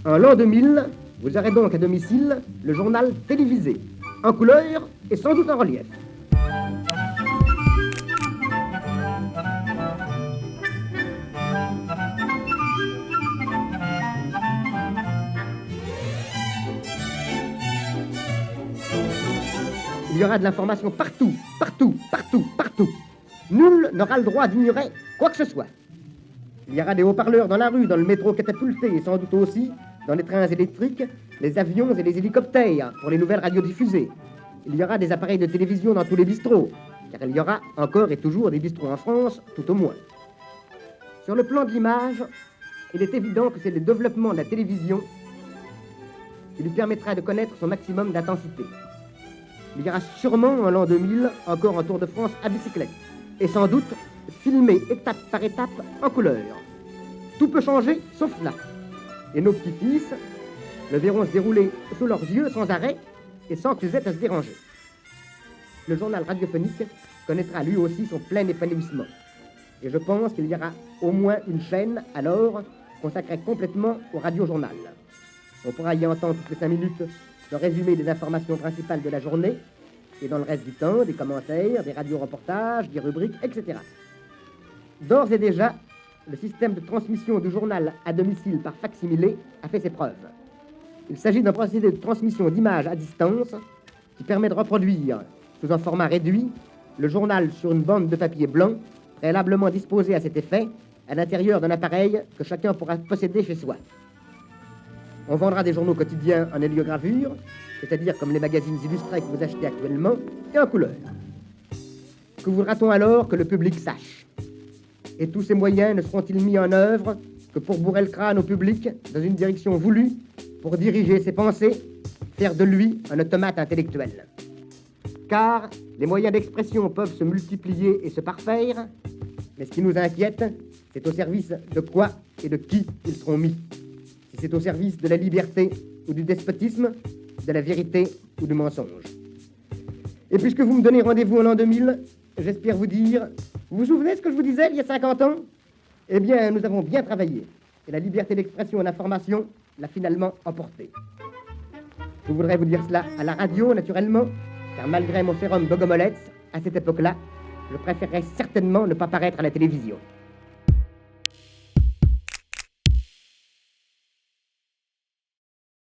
En l'an 2000, vous aurez donc à domicile le journal télévisé, en couleur et sans doute en relief. Il y aura de l'information partout, partout, partout, partout. Nul n'aura le droit d'ignorer quoi que ce soit. Il y aura des haut-parleurs dans la rue, dans le métro catapulté et sans doute aussi dans les trains électriques, les avions et les hélicoptères pour les nouvelles radiodiffusées. Il y aura des appareils de télévision dans tous les bistrots, car il y aura encore et toujours des bistrots en France, tout au moins. Sur le plan de l'image, il est évident que c'est le développement de la télévision qui lui permettra de connaître son maximum d'intensité. Il y aura sûrement en l'an 2000 encore un Tour de France à bicyclette, et sans doute filmé étape par étape en couleur. Tout peut changer sauf là. Et nos petits-fils le verront se dérouler sous leurs yeux sans arrêt et sans qu'ils aient à se déranger. Le journal radiophonique connaîtra lui aussi son plein épanouissement. Et je pense qu'il y aura au moins une chaîne alors consacrée complètement au radiojournal. On pourra y entendre toutes les 5 minutes le résumé des informations principales de la journée et dans le reste du temps, des commentaires, des radio-reportages, des rubriques, etc. D'ores et déjà, le système de transmission du journal à domicile par facsimilé a fait ses preuves. Il s'agit d'un procédé de transmission d'images à distance qui permet de reproduire, sous un format réduit, le journal sur une bande de papier blanc préalablement disposée à cet effet à l'intérieur d'un appareil que chacun pourra posséder chez soi. On vendra des journaux quotidiens en héliogravure, c'est-à-dire comme les magazines illustrés que vous achetez actuellement, et en couleur. Que voudra-t-on alors que le public sache? Et tous ces moyens ne seront-ils mis en œuvre que pour bourrer le crâne au public dans une direction voulue, pour diriger ses pensées, faire de lui un automate intellectuel? Car les moyens d'expression peuvent se multiplier et se parfaire, mais ce qui nous inquiète, c'est au service de quoi et de qui ils seront mis. Si c'est au service de la liberté ou du despotisme, de la vérité ou du mensonge. Et puisque vous me donnez rendez-vous en l'an 2000, j'espère vous dire, vous vous souvenez ce que je vous disais il y a 50 ans? Eh bien, nous avons bien travaillé, et la liberté d'expression et d'information l'a finalement emporté. Je voudrais vous dire cela à la radio, naturellement, car malgré mon sérum Bogomolets, à cette époque-là, je préférerais certainement ne pas paraître à la télévision.